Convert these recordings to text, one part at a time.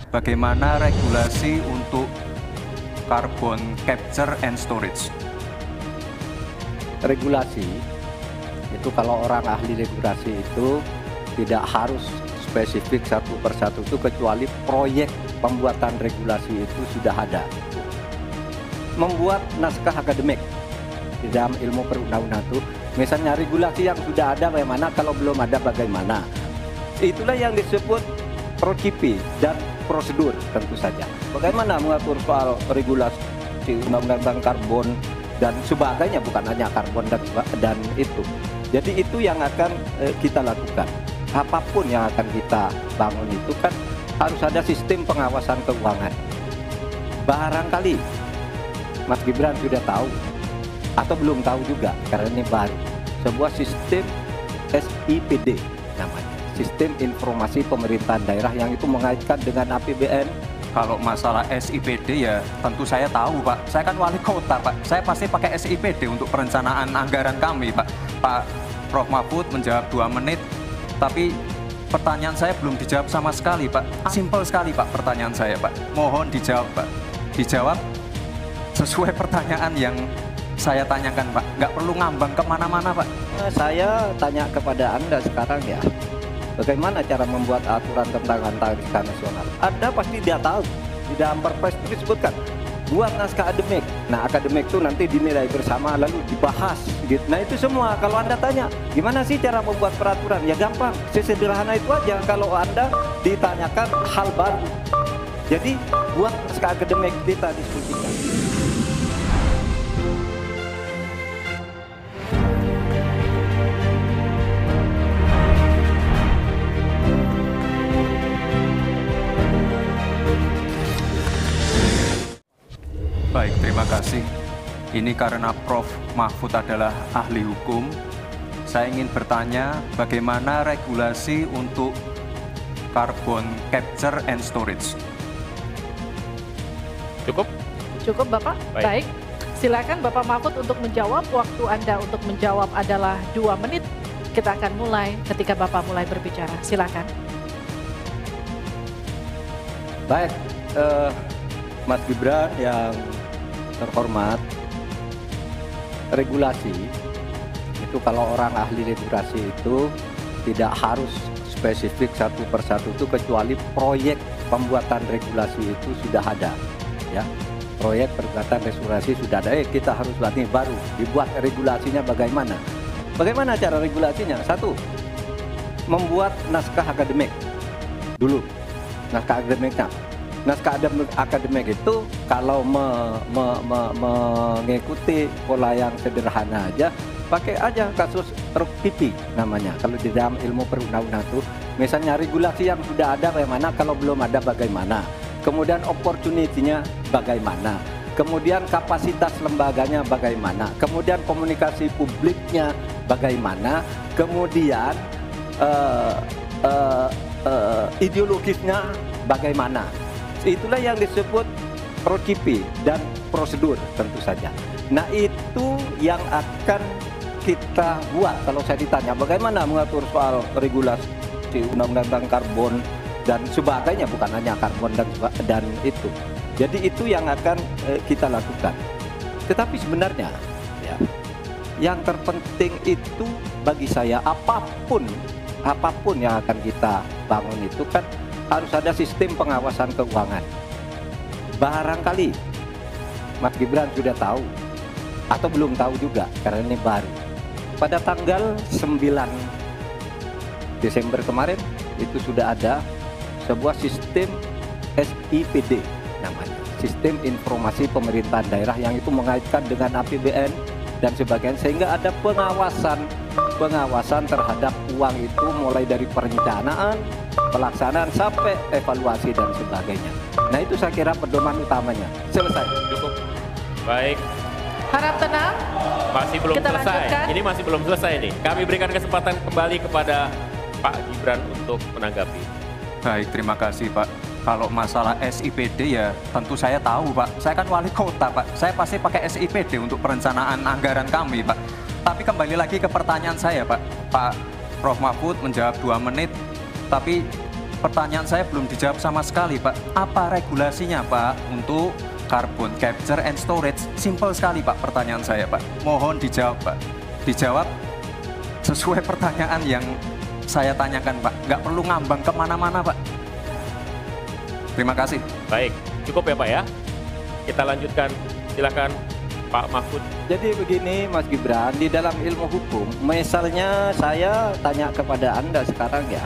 Bagaimana regulasi untuk carbon capture and storage? Regulasi itu kalau orang ahli regulasi itu tidak harus spesifik satu persatu itu, kecuali proyek pembuatan regulasi itu sudah ada. Membuat naskah akademik di dalam ilmu perundang-undangan itu, misalnya regulasi yang sudah ada bagaimana, kalau belum ada bagaimana. Itulah yang disebut prokipi dan prosedur tentu saja. Bagaimana mengatur soal regulasi undang-undang karbon dan sebagainya, bukan hanya karbon dan itu. Jadi itu yang akan kita lakukan. Apapun yang akan kita bangun itu kan harus ada sistem pengawasan keuangan. Barangkali Mas Gibran sudah tahu atau belum tahu juga, karena ini baru. Sebuah sistem SIPD namanya, Sistem Informasi Pemerintahan Daerah, yang itu mengaitkan dengan APBN. Kalau masalah SIPD ya tentu saya tahu, Pak. Saya kan wali kota, Pak. Saya pasti pakai SIPD untuk perencanaan anggaran kami, Pak. Pak Prof. Mahfud menjawab 2 menit, tapi pertanyaan saya belum dijawab sama sekali, Pak. Simpel sekali, Pak, pertanyaan saya, Pak. Mohon dijawab, Pak. Dijawab sesuai pertanyaan yang saya tanyakan, Pak. Nggak perlu ngambang kemana-mana, Pak. Saya tanya kepada Anda sekarang ya, bagaimana cara membuat aturan tentang antariksa nasional? Anda pasti tidak tahu. Di dalam Perpres itu disebutkan buat naskah akademik. Nah, akademik itu nanti dinilai bersama lalu dibahas gitu. Nah, itu semua. Kalau Anda tanya gimana sih cara membuat peraturan, ya gampang, sesederhana itu aja. Kalau Anda ditanyakan hal baru, jadi buat naskah akademik, kita diskusikan. Baik, terima kasih. Ini karena Prof. Mahfud adalah ahli hukum, saya ingin bertanya bagaimana regulasi untuk carbon capture and storage. Cukup? Cukup, Bapak? Baik. Silakan Bapak Mahfud untuk menjawab. Waktu Anda untuk menjawab adalah 2 menit. Kita akan mulai ketika Bapak mulai berbicara. Silakan. Baik, Mas Gibran yang terhormat, regulasi itu kalau orang ahli regulasi itu tidak harus spesifik satu persatu itu, kecuali proyek pembuatan regulasi itu sudah ada ya. Proyek pembuatan regulasi sudah ada, kita harus buat nih baru dibuat regulasinya. Bagaimana cara regulasinya? 1, membuat naskah akademik dulu. Naskah akademiknya, naskah akademik itu kalau mengikuti pola yang sederhana aja, pakai aja kasus prokipi namanya. Kalau di dalam ilmu perundang-undangan itu, misalnya regulasi yang sudah ada bagaimana, kalau belum ada bagaimana, kemudian opportunity-nya bagaimana, kemudian kapasitas lembaganya bagaimana, kemudian komunikasi publiknya bagaimana, kemudian ideologisnya bagaimana. Itulah yang disebut prokipi dan prosedur tentu saja. Nah, itu yang akan kita buat. Kalau saya ditanya bagaimana mengatur soal regulasi undang-undang karbon dan sebagainya, bukan hanya karbon dan itu. Jadi itu yang akan kita lakukan. Tetapi sebenarnya ya, yang terpenting itu bagi saya, apapun yang akan kita bangun itu kan harus ada sistem pengawasan keuangan. Barangkali Mas Gibran sudah tahu atau belum tahu juga, karena ini baru. Pada tanggal 9 Desember kemarin itu sudah ada sebuah sistem SIPD namanya, Sistem Informasi Pemerintahan Daerah, yang itu mengaitkan dengan APBN dan sebagainya, sehingga ada pengawasan terhadap uang itu, mulai dari perencanaan, pelaksanaan sampai evaluasi dan sebagainya. Nah, itu saya kira pedoman utamanya. Selesai. Cukup. Baik. Harap tenang. Masih belum Kita selesai. lanjutkan. Ini masih belum selesai nih. Kami berikan kesempatan kembali kepada Pak Gibran untuk menanggapi. Baik, terima kasih, Pak. Kalau masalah SIPD ya tentu saya tahu, Pak. Saya kan wali kota, Pak. Saya pasti pakai SIPD untuk perencanaan anggaran kami, Pak. Tapi kembali lagi ke pertanyaan saya, Pak. Pak Prof. Mahfud menjawab 2 menit, tapi pertanyaan saya belum dijawab sama sekali, Pak. Apa regulasinya, Pak, untuk carbon capture and storage? Simple sekali, Pak, pertanyaan saya, Pak. Mohon dijawab, Pak. Dijawab sesuai pertanyaan yang saya tanyakan, Pak. Nggak perlu ngambang kemana-mana, Pak. Terima kasih. Baik, cukup ya Pak ya. Kita lanjutkan, silakan Pak Mahfud. Jadi begini Mas Gibran, di dalam ilmu hukum, misalnya saya tanya kepada Anda sekarang ya,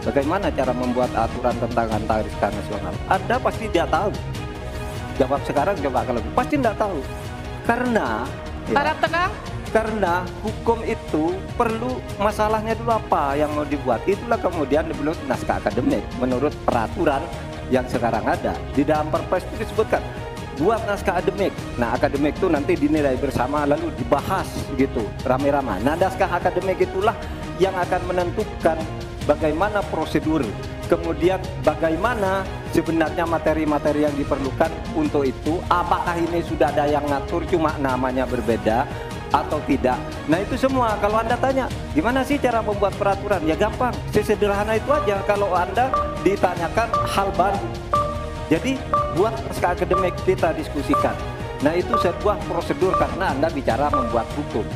bagaimana cara membuat aturan tentang antariksa nasional? Anda pasti tidak tahu. Jawab sekarang, coba kalau pasti tidak tahu. Karena Harap tenang. karena hukum itu perlu masalahnya dulu apa yang mau dibuat. Itulah kemudian dibuat naskah akademik menurut peraturan yang sekarang ada. Di dalam Perpres itu disebutkan buat naskah akademik. Nah, akademik itu nanti dinilai bersama lalu dibahas gitu rame-rame. Nah, naskah akademik itulah yang akan menentukan bagaimana prosedur, kemudian bagaimana sebenarnya materi-materi yang diperlukan untuk itu. Apakah ini sudah ada yang ngatur cuma namanya berbeda atau tidak. Nah, itu semua kalau Anda tanya gimana sih cara membuat peraturan, ya gampang, sesederhana itu aja. Kalau Anda ditanyakan hal baru, jadi buat naskah akademik, kita diskusikan. Nah, itu sebuah prosedur karena Anda bicara membuat hukum.